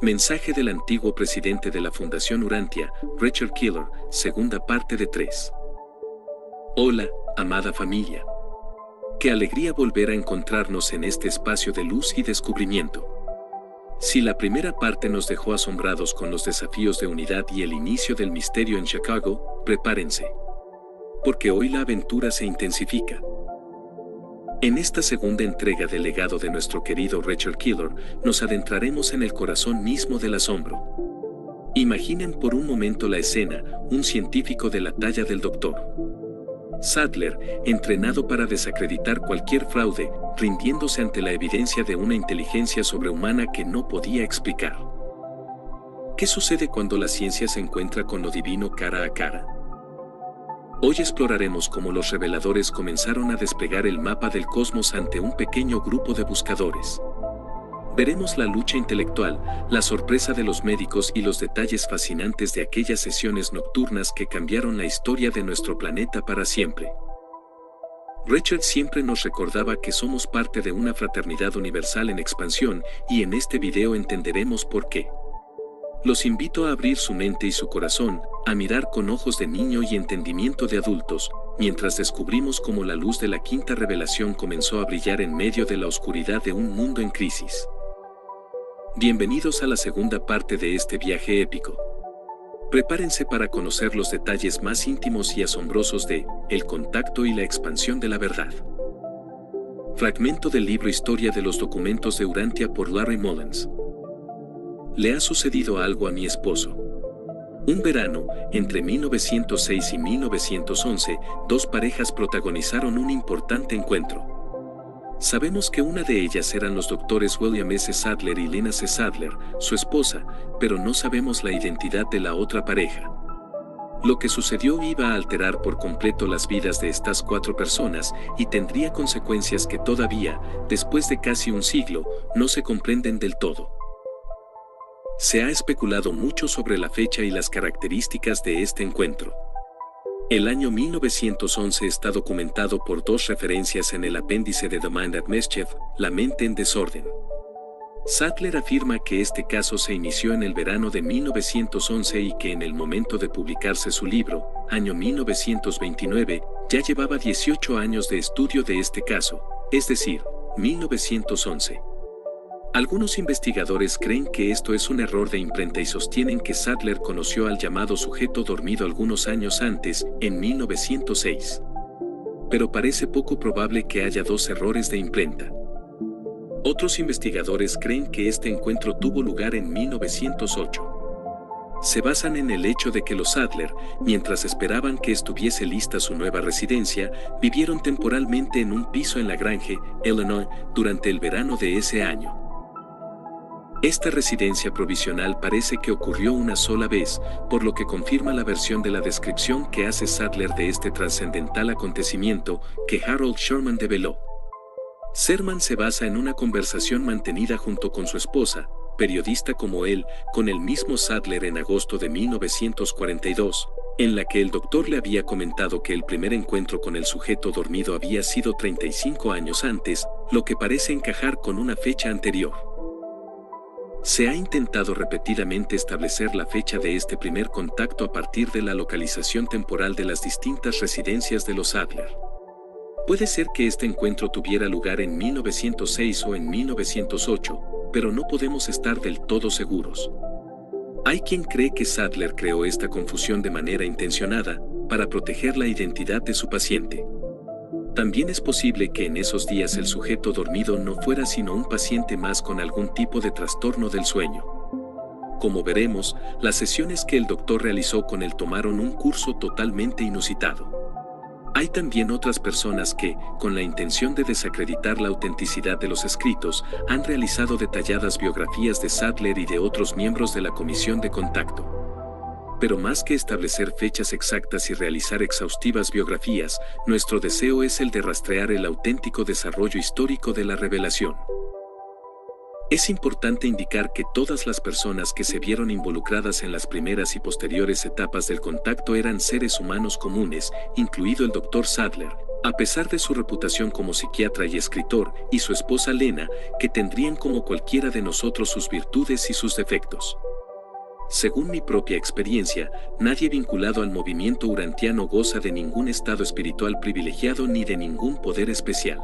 Mensaje del antiguo presidente de la Fundación Urantia, Richard Keeler, segunda parte de 3. Hola, amada familia. Qué alegría volver a encontrarnos en este espacio de luz y descubrimiento. Si la primera parte nos dejó asombrados con los desafíos de unidad y el inicio del misterio en Chicago, prepárense. Porque hoy la aventura se intensifica. En esta segunda entrega del legado de nuestro querido Richard Keeler, nos adentraremos en el corazón mismo del asombro. Imaginen por un momento la escena, un científico de la talla del Dr. Sadler, entrenado para desacreditar cualquier fraude, rindiéndose ante la evidencia de una inteligencia sobrehumana que no podía explicar. ¿Qué sucede cuando la ciencia se encuentra con lo divino cara a cara? Hoy exploraremos cómo los reveladores comenzaron a desplegar el mapa del cosmos ante un pequeño grupo de buscadores. Veremos la lucha intelectual, la sorpresa de los médicos y los detalles fascinantes de aquellas sesiones nocturnas que cambiaron la historia de nuestro planeta para siempre. Richard siempre nos recordaba que somos parte de una fraternidad universal en expansión, y en este video entenderemos por qué. Los invito a abrir su mente y su corazón, a mirar con ojos de niño y entendimiento de adultos, mientras descubrimos cómo la luz de la quinta revelación comenzó a brillar en medio de la oscuridad de un mundo en crisis. Bienvenidos a la segunda parte de este viaje épico. Prepárense para conocer los detalles más íntimos y asombrosos de El contacto y la expansión de la verdad. Fragmento del libro Historia de los documentos de Urantia por Larry Mullins. Le ha sucedido algo a mi esposo. Un verano, entre 1906 y 1911, dos parejas protagonizaron un importante encuentro. Sabemos que una de ellas eran los doctores William S. Sadler y Lina C. Sadler, su esposa, pero no sabemos la identidad de la otra pareja. Lo que sucedió iba a alterar por completo las vidas de estas cuatro personas y tendría consecuencias que todavía, después de casi un siglo, no se comprenden del todo. Se ha especulado mucho sobre la fecha y las características de este encuentro. El año 1911 está documentado por dos referencias en el apéndice de The Mind at Mischief, La mente en desorden. Sadler afirma que este caso se inició en el verano de 1911 y que en el momento de publicarse su libro, año 1929, ya llevaba 18 años de estudio de este caso, es decir, 1911. Algunos investigadores creen que esto es un error de imprenta y sostienen que Sadler conoció al llamado sujeto dormido algunos años antes, en 1906. Pero parece poco probable que haya dos errores de imprenta. Otros investigadores creen que este encuentro tuvo lugar en 1908. Se basan en el hecho de que los Sadler, mientras esperaban que estuviese lista su nueva residencia, vivieron temporalmente en un piso en La Grange, Illinois, durante el verano de ese año. Esta residencia provisional parece que ocurrió una sola vez, por lo que confirma la versión de la descripción que hace Sadler de este trascendental acontecimiento que Harold Sherman develó. Sherman se basa en una conversación mantenida junto con su esposa, periodista como él, con el mismo Sadler en agosto de 1942, en la que el doctor le había comentado que el primer encuentro con el sujeto dormido había sido 35 años antes, lo que parece encajar con una fecha anterior. Se ha intentado repetidamente establecer la fecha de este primer contacto a partir de la localización temporal de las distintas residencias de los Sadler. Puede ser que este encuentro tuviera lugar en 1906 o en 1908, pero no podemos estar del todo seguros. Hay quien cree que Sadler creó esta confusión de manera intencionada, para proteger la identidad de su paciente. También es posible que en esos días el sujeto dormido no fuera sino un paciente más con algún tipo de trastorno del sueño. Como veremos, las sesiones que el doctor realizó con él tomaron un curso totalmente inusitado. Hay también otras personas que, con la intención de desacreditar la autenticidad de los escritos, han realizado detalladas biografías de Sadler y de otros miembros de la Comisión de Contacto. Pero más que establecer fechas exactas y realizar exhaustivas biografías, nuestro deseo es el de rastrear el auténtico desarrollo histórico de la revelación. Es importante indicar que todas las personas que se vieron involucradas en las primeras y posteriores etapas del contacto eran seres humanos comunes, incluido el Dr. Sadler, A pesar de su reputación como psiquiatra y escritor, y su esposa Lena, que tendrían como cualquiera de nosotros sus virtudes y sus defectos. Según mi propia experiencia, nadie vinculado al movimiento urantiano goza de ningún estado espiritual privilegiado ni de ningún poder especial.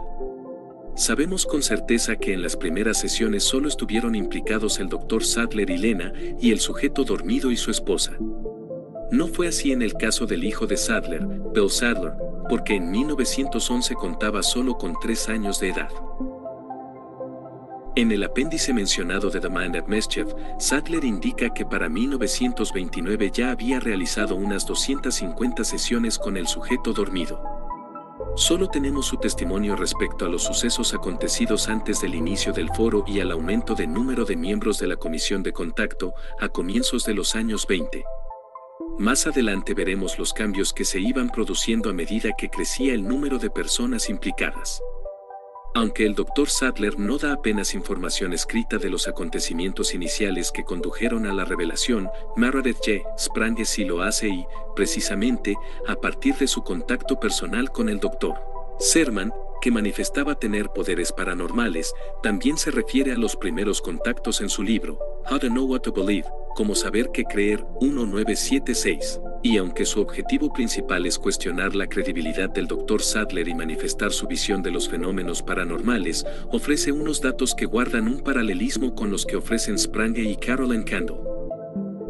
Sabemos con certeza que en las primeras sesiones solo estuvieron implicados el Dr. Sadler y Lena, y el sujeto dormido y su esposa. No fue así en el caso del hijo de Sadler, Bill Sadler, porque en 1911 contaba solo con 3 años de edad. En el apéndice mencionado de The Mind of Mischief, Sadler indica que para 1929 ya había realizado unas 250 sesiones con el sujeto dormido. Solo tenemos su testimonio respecto a los sucesos acontecidos antes del inicio del foro y al aumento de número de miembros de la comisión de contacto a comienzos de los años 20. Más adelante veremos los cambios que se iban produciendo a medida que crecía el número de personas implicadas. Aunque el Dr. Sadler no da apenas información escrita de los acontecimientos iniciales que condujeron a la revelación, Meredith J. Sprange sí lo hace y, precisamente, a partir de su contacto personal con el Dr. Serman, que manifestaba tener poderes paranormales, también se refiere a los primeros contactos en su libro, How to Know What to Believe, como saber qué creer, 1976. Y aunque su objetivo principal es cuestionar la credibilidad del Dr. Sadler y manifestar su visión de los fenómenos paranormales, ofrece unos datos que guardan un paralelismo con los que ofrecen Sprange y Caroline Kendall.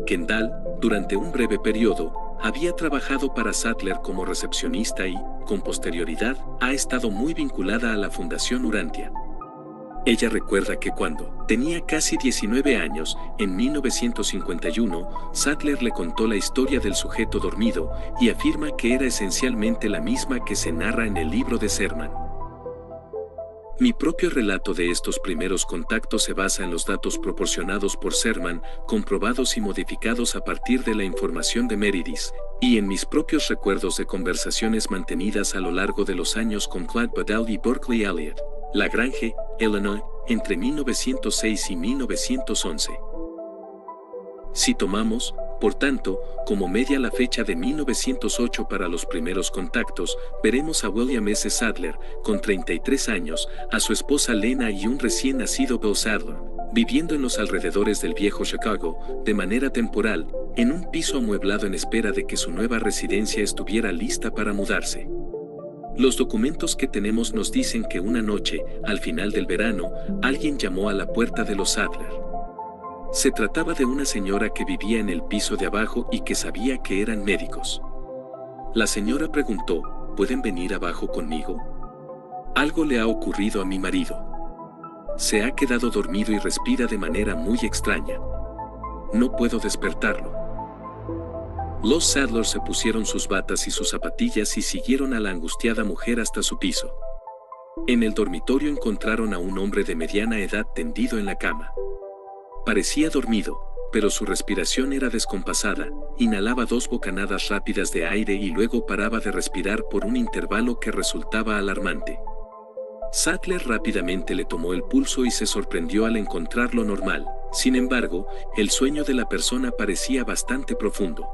Kendall, durante un breve periodo, había trabajado para Sadler como recepcionista y, con posterioridad, ha estado muy vinculada a la Fundación Urantia. Ella recuerda que cuando tenía casi 19 años, en 1951, Sadler le contó la historia del sujeto dormido y afirma que era esencialmente la misma que se narra en el libro de Serman. Mi propio relato de estos primeros contactos se basa en los datos proporcionados por Serman, comprobados y modificados a partir de la información de Meredith, y en mis propios recuerdos de conversaciones mantenidas a lo largo de los años con Clyde Bedell y Berkeley Elliott, LaGrange, Illinois, entre 1906 y 1911. Si tomamos, por tanto, como media la fecha de 1908 para los primeros contactos, veremos a William S. Sadler, con 33 años, a su esposa Lena y un recién nacido Bill Sadler, viviendo en los alrededores del viejo Chicago, de manera temporal, en un piso amueblado en espera de que su nueva residencia estuviera lista para mudarse. Los documentos que tenemos nos dicen que una noche, al final del verano, alguien llamó a la puerta de los Sadler. Se trataba de una señora que vivía en el piso de abajo y que sabía que eran médicos. La señora preguntó, ¿pueden venir abajo conmigo? Algo le ha ocurrido a mi marido. Se ha quedado dormido y respira de manera muy extraña. No puedo despertarlo. Los Sadler se pusieron sus batas y sus zapatillas y siguieron a la angustiada mujer hasta su piso. En el dormitorio encontraron a un hombre de mediana edad tendido en la cama. Parecía dormido, pero su respiración era descompasada, inhalaba 2 bocanadas rápidas de aire y luego paraba de respirar por un intervalo que resultaba alarmante. Sadler rápidamente le tomó el pulso y se sorprendió al encontrarlo normal. Sin embargo, el sueño de la persona parecía bastante profundo.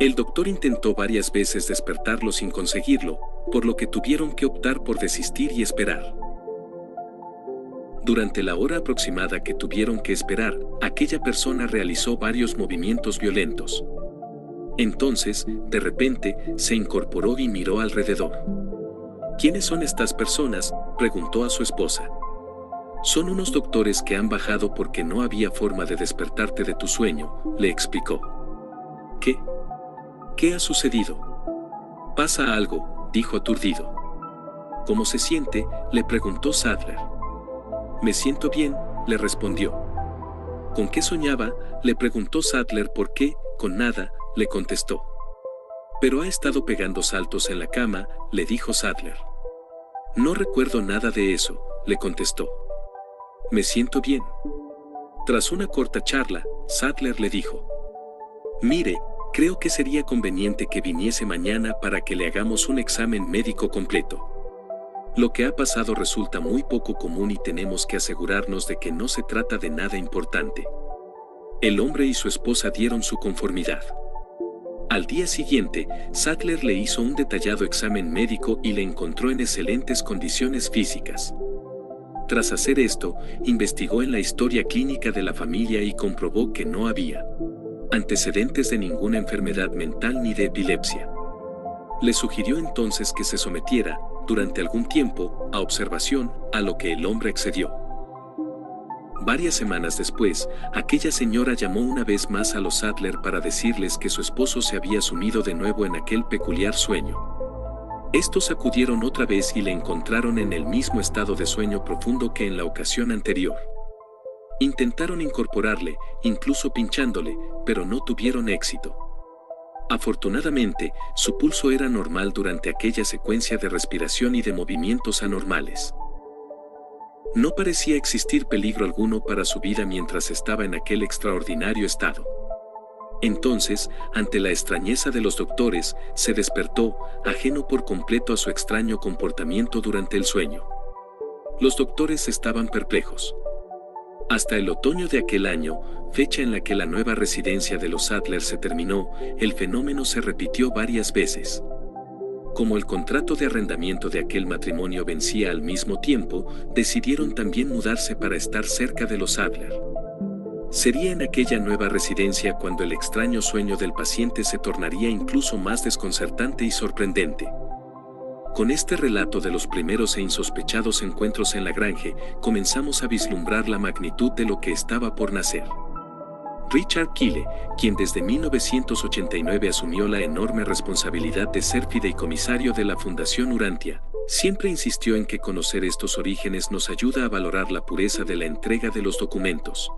El doctor intentó varias veces despertarlo sin conseguirlo, por lo que tuvieron que optar por desistir y esperar. Durante la hora aproximada que tuvieron que esperar, aquella persona realizó varios movimientos violentos. Entonces, de repente, se incorporó y miró alrededor. ¿Quiénes son estas personas?, preguntó a su esposa. Son unos doctores que han bajado porque no había forma de despertarte de tu sueño, le explicó. ¿Qué? ¿Qué ha sucedido? Pasa algo, dijo aturdido. ¿Cómo se siente?, le preguntó Sadler. Me siento bien, le respondió. ¿Con qué soñaba?, le preguntó Sadler. ¿Por qué? Con nada, le contestó. Pero ha estado pegando saltos en la cama, le dijo Sadler. No recuerdo nada de eso, le contestó. Me siento bien. Tras una corta charla, Sadler le dijo. Mire, creo que sería conveniente que viniese mañana para que le hagamos un examen médico completo. Lo que ha pasado resulta muy poco común y tenemos que asegurarnos de que no se trata de nada importante. El hombre y su esposa dieron su conformidad. Al día siguiente, Sattler le hizo un detallado examen médico y le encontró en excelentes condiciones físicas. Tras hacer esto, investigó en la historia clínica de la familia y comprobó que no había antecedentes de ninguna enfermedad mental ni de epilepsia. Le sugirió entonces que se sometiera, durante algún tiempo, a observación, a lo que el hombre accedió. Varias semanas después, aquella señora llamó una vez más a los Sattler para decirles que su esposo se había sumido de nuevo en aquel peculiar sueño. Estos acudieron otra vez y le encontraron en el mismo estado de sueño profundo que en la ocasión anterior. Intentaron incorporarle, incluso pinchándole, pero no tuvieron éxito. Afortunadamente, su pulso era normal durante aquella secuencia de respiración y de movimientos anormales. No parecía existir peligro alguno para su vida mientras estaba en aquel extraordinario estado. Entonces, ante la extrañeza de los doctores, se despertó, ajeno por completo a su extraño comportamiento durante el sueño. Los doctores estaban perplejos. Hasta el otoño de aquel año, fecha en la que la nueva residencia de los Sattler se terminó, el fenómeno se repitió varias veces. Como el contrato de arrendamiento de aquel matrimonio vencía al mismo tiempo, decidieron también mudarse para estar cerca de los Sattler. Sería en aquella nueva residencia cuando el extraño sueño del paciente se tornaría incluso más desconcertante y sorprendente. Con este relato de los primeros e insospechados encuentros en la granja, comenzamos a vislumbrar la magnitud de lo que estaba por nacer. Richard Kyle, quien desde 1989 asumió la enorme responsabilidad de ser fideicomisario de la Fundación Urantia, siempre insistió en que conocer estos orígenes nos ayuda a valorar la pureza de la entrega de los documentos.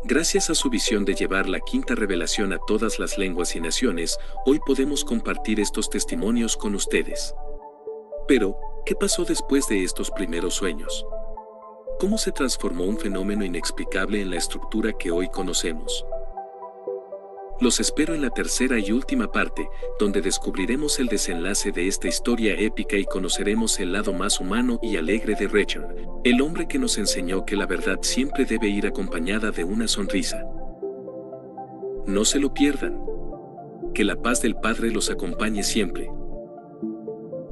Gracias a su visión de llevar la quinta revelación a todas las lenguas y naciones, hoy podemos compartir estos testimonios con ustedes. Pero, ¿qué pasó después de estos primeros sueños? ¿Cómo se transformó un fenómeno inexplicable en la estructura que hoy conocemos? Los espero en la tercera y última parte, donde descubriremos el desenlace de esta historia épica y conoceremos el lado más humano y alegre de Richard, el hombre que nos enseñó que la verdad siempre debe ir acompañada de una sonrisa. No se lo pierdan. Que la paz del Padre los acompañe siempre.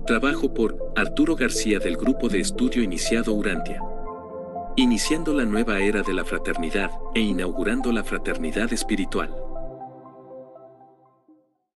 Trabajo por Arturo García del Grupo de Estudio Iniciado Urantia. Iniciando la nueva era de la fraternidad e inaugurando la fraternidad espiritual.